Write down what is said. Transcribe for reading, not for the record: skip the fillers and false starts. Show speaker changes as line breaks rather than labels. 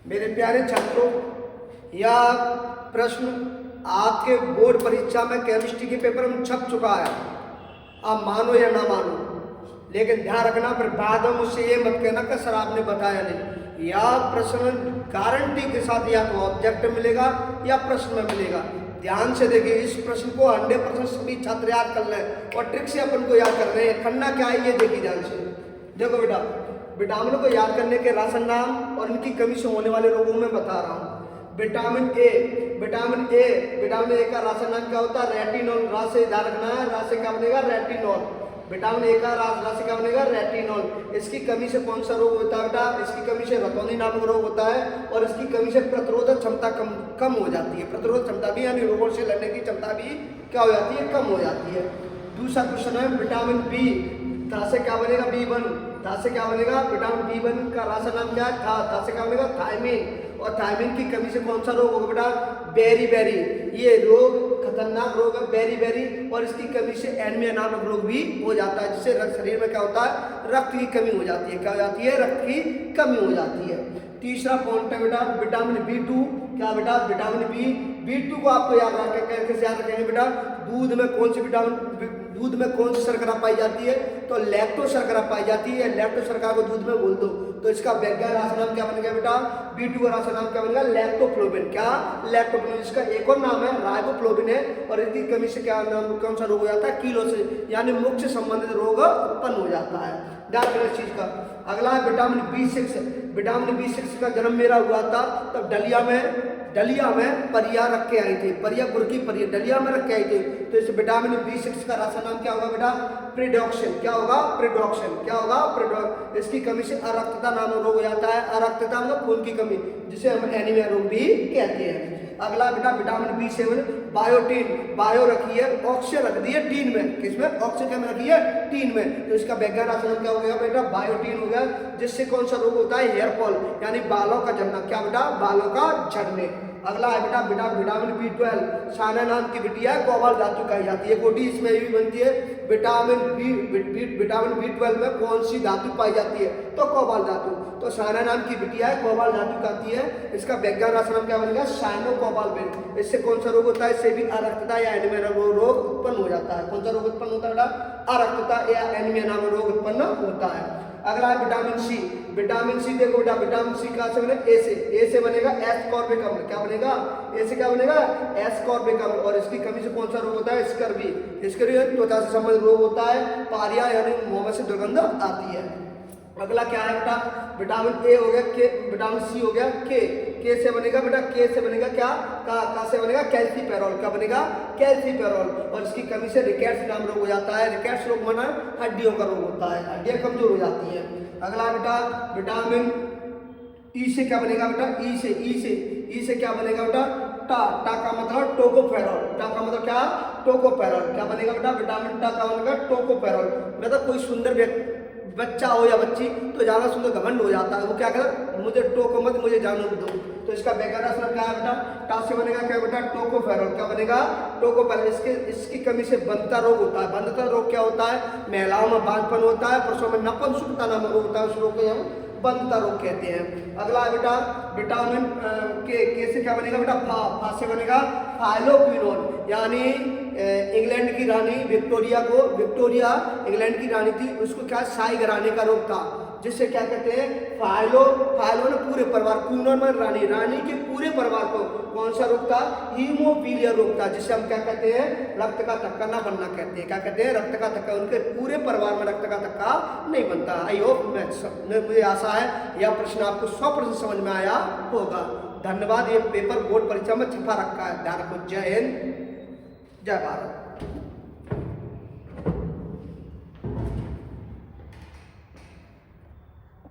मेरे प्यारे छात्रों, यह प्रश्न आपके बोर्ड परीक्षा में केमिस्ट्री के पेपर में छप चुका है। आप मानो या ना मानो, लेकिन ध्यान रखना, फिर बाद में मुझसे ये मत कहना कि सर आपने बताया नहीं। यह प्रश्न गारंटी के साथ या तो ऑब्जेक्ट मिलेगा या प्रश्न में मिलेगा। ध्यान से देखिए, इस प्रश्न को 100% सभी छात्र याद कर लें और ट्रिक से अपन को याद कर रहे हैं। करना क्या है ये देखिए ध्यान से। देखो बेटा, विटामिन को याद करने के राशन नाम और इनकी कमी से होने वाले रोगों में बता रहा हूँ। विटामिन ए का राशन नाम क्या होता है? रेटिनॉल। रा से याद रखना है, रा से क्या बनेगा? रेटिनॉल। विटामिन ए का राशि क्या बनेगा? रेटिनॉल। इसकी कमी से कौन सा रोग होता है बेटा? इसकी कमी से रतौंधी नामक रोग होता है और इसकी कमी से प्रतिरोधक क्षमता कम हो जाती है। प्रतिरोधक क्षमता भी यानी रोगों से लड़ने की क्षमता भी क्या हो जाती है? कम हो जाती है। दूसरा क्वेश्चन है विटामिन बी। था से क्या बनेगा? B1। था से क्या बनेगा? विटामिन B1 का राशन नाम क्या है? था से क्या बनेगा? थायमिन। और थायमिन की कमी से कौन सा रोग होगा बेटा? बेरी। ये रोग खतरनाक रोग है, बेरी। और इसकी कमी से एनीमिया नामक रोग भी हो जाता है, जिससे शरीर में क्या होता है? रक्त की कमी हो जाती है। क्या हो जाती है? रक्त की कमी हो जाती है। तीसरा पॉइंट है बेटा विटामिन B2। क्या बेटा? विटामिन B2 को आपको याद रखें। कैसे याद रखेंगे बेटा? दूध में कौन सी शर्करा पाई जाती है? तो लैक्टो शर्करा पाई जाती है। लैक्टो शर्करा को दूध में बोल दो तो इसका वैज्ञानिक राशन नाम क्या बनेगा बेटा? B2 का राशन नाम क्या बनेगा? लैक्टोफ्लोबिन। क्या? लैक्टोफ्लोबिन। इसका एक और नाम है राइबोफ्लोबिन है। और इसकी कमी से क्या नाम, कौन सा रोग हो जाता है? कीलोसिस यानी मुख से संबंधित रोग उत्पन्न हो जाता है। ध्यान रखना इस चीज का। अगला है विटामिन B6। विटामिन B6 का जन्म मेरा हुआ था तब डलिया में परिया रख के आई थी। परिया गुरकी परिया डलिया में रख के आई थी। तो इस विटामिन B6 का राशन नाम क्या होगा बेटा? प्रिडॉक्सिन। क्या होगा? प्रिडॉक्सिन। क्या होगा? इसकी कमी से अरक्तता नामक रोग हो जाता है। अरक्तता मतलब खून की कमी, जिसे हम एनीमिया रोग भी कहते हैं। अगला बेटा विटामिन B7 बायोटीन। बायो रखी है, ऑक्सीजन रख दी है टीन में। किसमें? ऑक्सीजन में रखी है टीन में। तो इसका वैज्ञानिक राशन नाम क्या हो गया बेटा? बायोटीन हो गया। जिससे कौन सा रोग होता है? हेयर फॉल यानी बालों का झड़ना। क्या बेटा? बालों का झड़ने। अगला है बेटा विटामिन B12। साना नाम की बिटिया कोबाल्ट धातु कही जाती है। गोटी इसमें भी बनती है। विटामिन B12 में कौन सी धातु पाई जाती है? तो कोबाल्ट धातु। तो साना नाम की बिटिया है, कोबाल्ट धातु कहती है। इसका वैज्ञानिक राशन नाम क्या बनेगा? साइनोकोबाल्ट। इससे कौन सा रोग होता है? इससे भी अरक्तता या एनीमिया रोग उत्पन्न हो जाता है। कौन सा रोग उत्पन्न होता है बेटा? अरक्तता या एनीमिया नामक रोग उत्पन्न होता है। अगला है विटामिन सी। विटामिन सी देखो बेटा, विटामिन सी कहाँ से बने? ए से बनेगा एस्कॉर्बिक अम्ल। क्या बनेगा? ए से क्या बनेगा? एस्कॉर्बिक अम्ल। और इसकी कमी से कौन सा रोग होता है? स्कर्वी त्वचा से संबंधित रोग होता है। पारिया यानी मुंह में से दुर्गंध आती है। अगला क्या है बेटा? विटामिन ए हो गया, के विटामिन सी हो गया, के से बनेगा बेटा? के से बनेगा क्या? का से बनेगा कैल्सीफेरॉल। क्या बनेगा? कैल्सीफेरॉल। और इसकी कमी से रिकेट्स नाम रोग हो जाता है। रिकेट्स रोग माना हड्डियों का रोग होता है, हड्डियां कमजोर हो जाती है। अगला बेटा विटामिन ई से क्या बनेगा बेटा? ई से क्या बनेगा बेटा? टा का मतलब टोकोफेरॉल। टा का मतलब क्या? टोकोफेरॉल। क्या बनेगा बेटा? विटामिन टा का बनेगा टोकोफेरॉल। मतलब कोई सुंदर बच्चा हो या बच्ची तो ज्यादा सुंदर घमंड हो जाता है। वो क्या कहता है? मुझे टोको मत, मुझे जानने दो। तो इसका वैज्ञानिक राशन क्या है बेटा? टा से बनेगा क्या बेटा? टोकोफेरॉल। क्या बनेगा? टोकोफेरॉल। इसकी कमी से बंधता रोग होता है। बंधता रोग क्या होता है? महिलाओं में बांझपन होता है, पुरुषों में नपुंसकता नामक रोग होता है। उस रोग को हम बंधता रोग कहते हैं। अगला बेटा विटामिन के से क्या बनेगा बेटा? फा से बनेगा फाइलोक्विनोन। यानी इंग्लैंड की रानी विक्टोरिया इंग्लैंड की रानी थी, उसको क्या शाही घराने का रोग था, जिससे क्या कहते हैं? फाइलो ने पूरे परिवार, क्वीनोन में रानी के पूरे परिवार को कौन सा रोग था? हीमोफीलिया रोग था, जिसे हम क्या कहते हैं? रक्त का थक्का ना बनना कहते हैं। क्या कहते हैं? रक्त का थक्का। उनके पूरे परिवार में रक्त का थक्का नहीं बनता। आई होप मुझे आशा है यह प्रश्न आपको 100% समझ में आया होगा। धन्यवाद। ये पेपर बोर्ड परीक्षा में छपा रखा है। ध्यान रखो। जय हिंद, जय भारत।